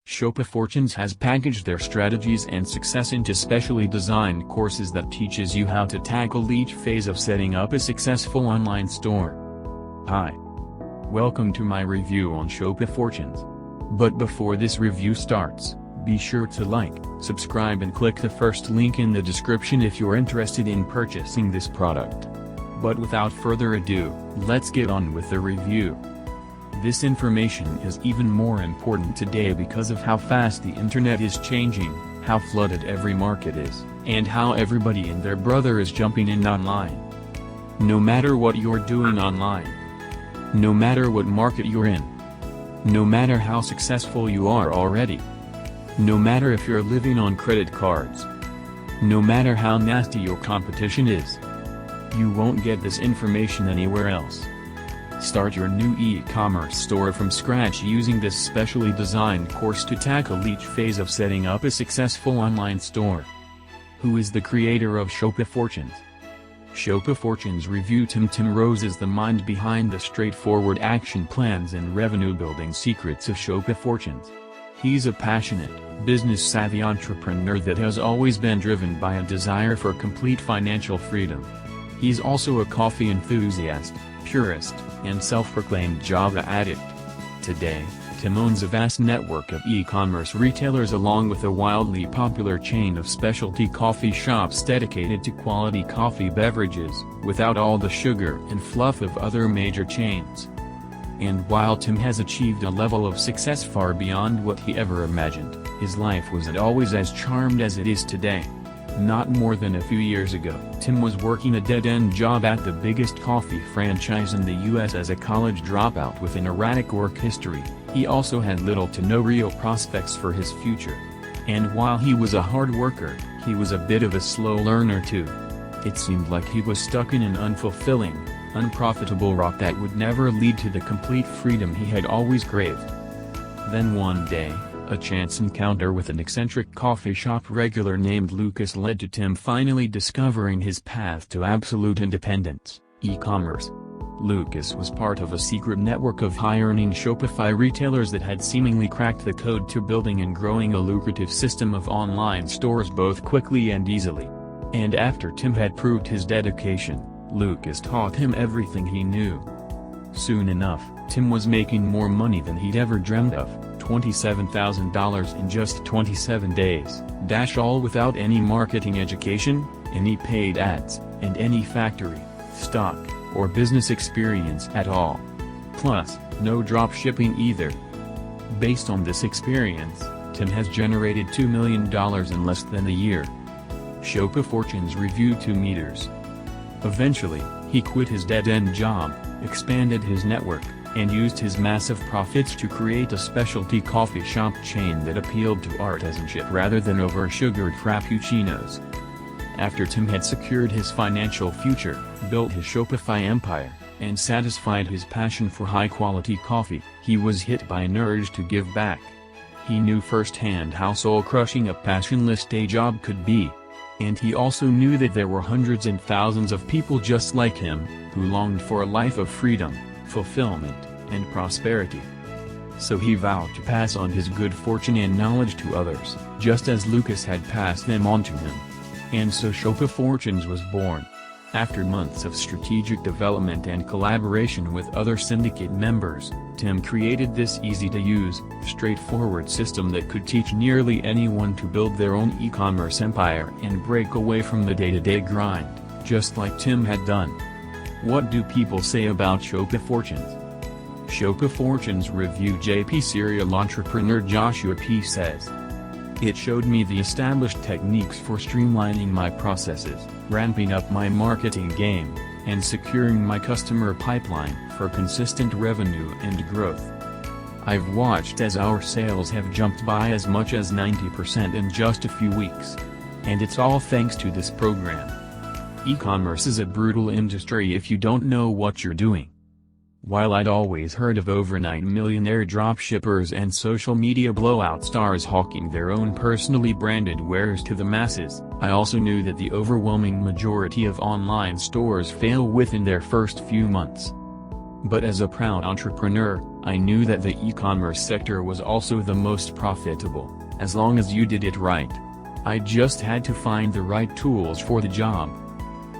Shopifortunes has packaged their strategies and success into specially designed courses that teaches you how to tackle each phase of setting up a successful online store. Hi. Welcome to my review on Shopifortunes. But before this review starts, be sure to like, subscribe and click the first link in the description if you're interested in purchasing this product. But without further ado, let's get on with the review. This information is even more important today because of how fast the internet is changing, how flooded every market is, and how everybody and their brother is jumping in online. No matter what you're doing online, no matter what market you're in, no matter how successful you are already, no matter if you're living on credit cards, no matter how nasty your competition is, you won't get this information anywhere else. Start your new e-commerce store from scratch using this specially designed course to tackle each phase of setting up a successful online store. Who is the creator of Shopifortunes? Shopifortunes review Tim Rose is the mind behind the straightforward action plans and revenue-building secrets of Shopifortunes. He's a passionate, business-savvy entrepreneur that has always been driven by a desire for complete financial freedom. He's also a coffee enthusiast, purist, and self-proclaimed Java addict. Today, Tim owns a vast network of e-commerce retailers along with a wildly popular chain of specialty coffee shops dedicated to quality coffee beverages, without all the sugar and fluff of other major chains. And while Tim has achieved a level of success far beyond what he ever imagined, his life wasn't always as charmed as it is today. Not more than a few years ago, Tim was working a dead-end job at the biggest coffee franchise in the US as a college dropout with an erratic work history. He also had little to no real prospects for his future. And while he was a hard worker, he was a bit of a slow learner too. It seemed like he was stuck in an unfulfilling, unprofitable rut that would never lead to the complete freedom he had always craved. Then one day, a chance encounter with an eccentric coffee shop regular named Lucas led to Tim finally discovering his path to absolute independence, e-commerce. Lucas was part of a secret network of high-earning Shopify retailers that had seemingly cracked the code to building and growing a lucrative system of online stores both quickly and easily. And after Tim had proved his dedication, Lucas taught him everything he knew. Soon enough, Tim was making more money than he'd ever dreamed of. $27,000 in just 27 days, all without any marketing education, any paid ads, and any factory, stock, or business experience at all. Plus, no drop shipping either. Based on this experience, Tim has generated $2 million in less than a year. Shopifortunes review 2 meters. Eventually, he quit his dead-end job, expanded his network, and used his massive profits to create a specialty coffee shop chain that appealed to artisanship rather than over-sugared frappuccinos. After Tim had secured his financial future, built his Shopify empire, and satisfied his passion for high-quality coffee, he was hit by an urge to give back. He knew firsthand how soul-crushing a passionless day job could be. And he also knew that there were hundreds and thousands of people just like him, who longed for a life of freedom, fulfillment, and prosperity. So he vowed to pass on his good fortune and knowledge to others, just as Lucas had passed them on to him. And so Shopifortunes was born. After months of strategic development and collaboration with other syndicate members, Tim created this easy-to-use, straightforward system that could teach nearly anyone to build their own e-commerce empire and break away from the day-to-day grind, just like Tim had done. What do people say about Shopifortunes? Shopifortunes review JP serial entrepreneur Joshua P. says, "It showed me the established techniques for streamlining my processes, ramping up my marketing game, and securing my customer pipeline for consistent revenue and growth. I've watched as our sales have jumped by as much as 90% in just a few weeks. And it's all thanks to this program. E-commerce is a brutal industry if you don't know what you're doing. While I'd always heard of overnight millionaire dropshippers and social media blowout stars hawking their own personally branded wares to the masses, I also knew that the overwhelming majority of online stores fail within their first few months. But as a proud entrepreneur, I knew that the e-commerce sector was also the most profitable, as long as you did it right. I just had to find the right tools for the job.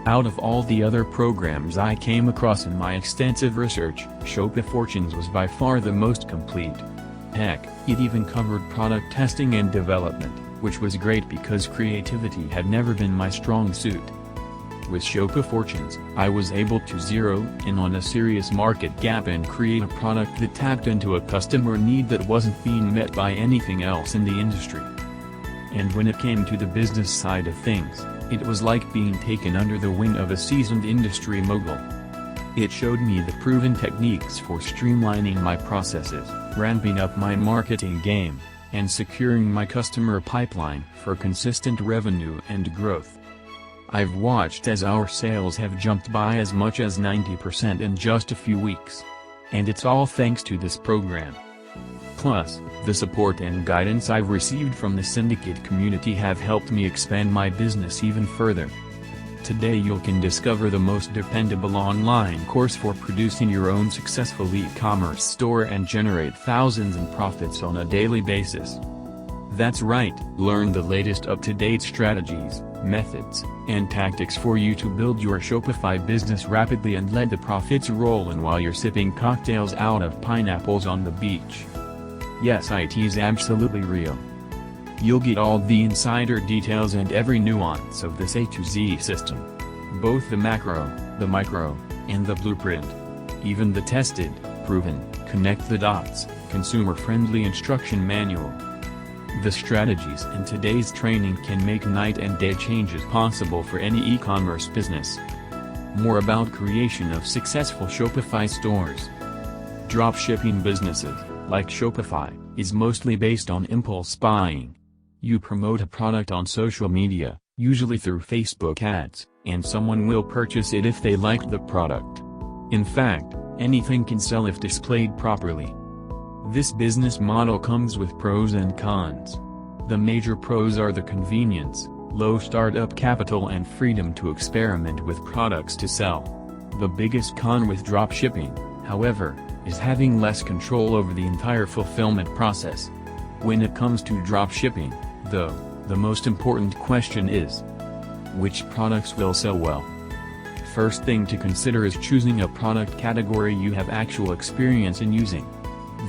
Out of all the other programs I came across in my extensive research, Shopifortunes was by far the most complete. Heck, it even covered product testing and development, which was great because creativity had never been my strong suit. With Shopifortunes, I was able to zero in on a serious market gap and create a product that tapped into a customer need that wasn't being met by anything else in the industry. And when it came to the business side of things, it was like being taken under the wing of a seasoned industry mogul. It showed me the proven techniques for streamlining my processes, ramping up my marketing game, and securing my customer pipeline for consistent revenue and growth. I've watched as our sales have jumped by as much as 90% in just a few weeks. And it's all thanks to this program. Plus, the support and guidance I've received from the syndicate community have helped me expand my business even further. Today you can discover the most dependable online course for producing your own successful e-commerce store and generate thousands in profits on a daily basis. That's right, learn the latest up-to-date strategies, methods, and tactics for you to build your Shopify business rapidly and let the profits roll in while you're sipping cocktails out of pineapples on the beach. Yes, it's absolutely real. You'll get all the insider details and every nuance of this A to Z system. Both the macro, the micro, and the blueprint. Even the tested, proven, connect the dots, consumer-friendly instruction manual. The strategies in today's training can make night and day changes possible for any e-commerce business. More about creation of successful Shopify stores. Dropshipping businesses, like Shopify, is mostly based on impulse buying. You promote a product on social media, usually through Facebook ads, and someone will purchase it if they liked the product. In fact, anything can sell if displayed properly. This business model comes with pros and cons. The major pros are the convenience, low startup capital and freedom to experiment with products to sell. The biggest con with dropshipping, however, is having less control over the entire fulfillment process. When it comes to dropshipping, though, the most important question is, which products will sell well? First thing to consider is choosing a product category you have actual experience in using.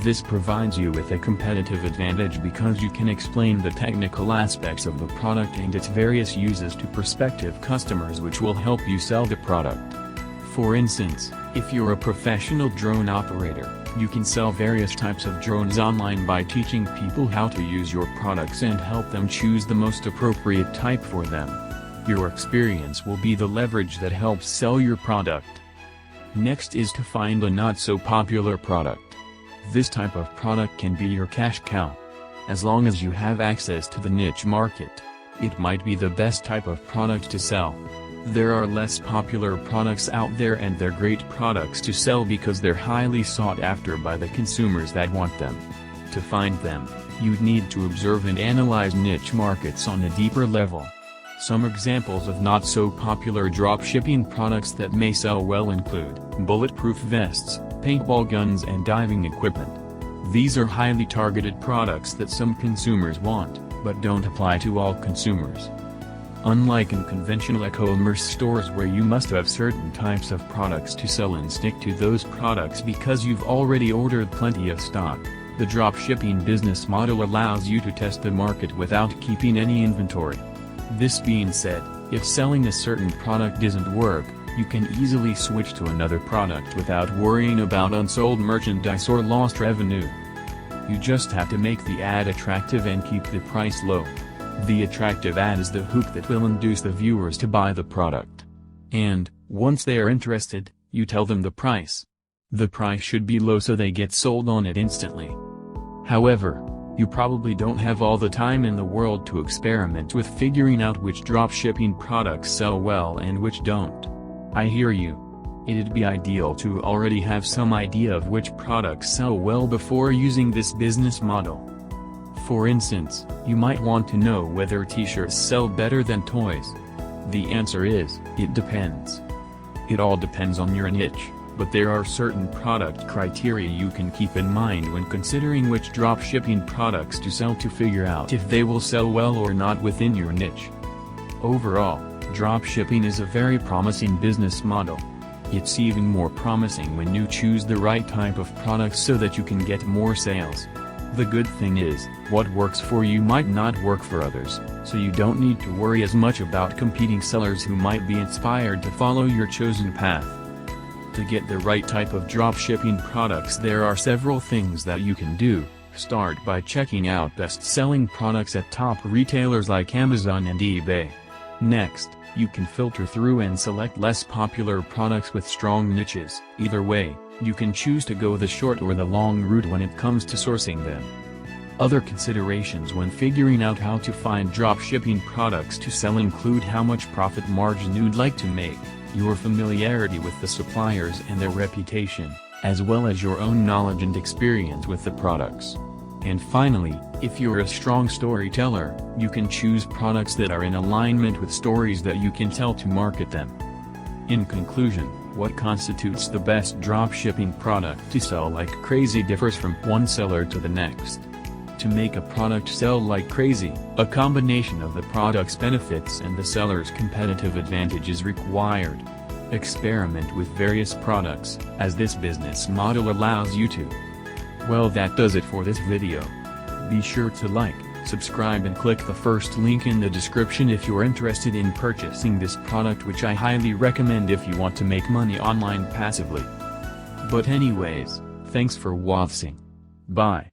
This provides you with a competitive advantage because you can explain the technical aspects of the product and its various uses to prospective customers, which will help you sell the product. For instance, if you're a professional drone operator, you can sell various types of drones online by teaching people how to use your products and help them choose the most appropriate type for them. Your experience will be the leverage that helps sell your product. Next is to find a not-so-popular product. This type of product can be your cash cow. As long as you have access to the niche market, it might be the best type of product to sell. There are less popular products out there and they're great products to sell because they're highly sought after by the consumers that want them. To find them, you'd need to observe and analyze niche markets on a deeper level. Some examples of not-so-popular dropshipping products that may sell well include bulletproof vests, paintball guns and diving equipment. These are highly targeted products that some consumers want, but don't apply to all consumers. Unlike in conventional e-commerce stores where you must have certain types of products to sell and stick to those products because you've already ordered plenty of stock, the dropshipping business model allows you to test the market without keeping any inventory. This being said, if selling a certain product doesn't work, you can easily switch to another product without worrying about unsold merchandise or lost revenue. You just have to make the ad attractive and keep the price low. The attractive ad is the hook that will induce the viewers to buy the product. And, once they are interested, you tell them the price. The price should be low so they get sold on it instantly. However, you probably don't have all the time in the world to experiment with figuring out which dropshipping products sell well and which don't. I hear you. It'd be ideal to already have some idea of which products sell well before using this business model. For instance, you might want to know whether t-shirts sell better than toys. The answer is, it depends. It all depends on your niche, But there are certain product criteria you can keep in mind when considering which dropshipping products to sell to figure out if they will sell well or not within your niche. Overall, dropshipping is a very promising business model. It's even more promising when you choose the right type of products so that you can get more sales. The good thing is, what works for you might not work for others, so you don't need to worry as much about competing sellers who might be inspired to follow your chosen path. To get the right type of dropshipping products, there are several things that you can do. Start by checking out best-selling products at top retailers like Amazon and eBay. Next, you can filter through and select less popular products with strong niches. Either way, you can choose to go the short or the long route when it comes to sourcing them. Other considerations when figuring out how to find dropshipping products to sell include how much profit margin you'd like to make, your familiarity with the suppliers and their reputation, as well as your own knowledge and experience with the products. And finally, if you're a strong storyteller, you can choose products that are in alignment with stories that you can tell to market them. In conclusion, what constitutes the best dropshipping product to sell like crazy differs from one seller to the next. To make a product sell like crazy, a combination of the product's benefits and the seller's competitive advantage is required. Experiment with various products, as this business model allows you to. Well, that does it for this video. Be sure to like, subscribe and click the first link in the description if you're interested in purchasing this product, which I highly recommend if you want to make money online passively. But anyways, thanks for watching. Bye.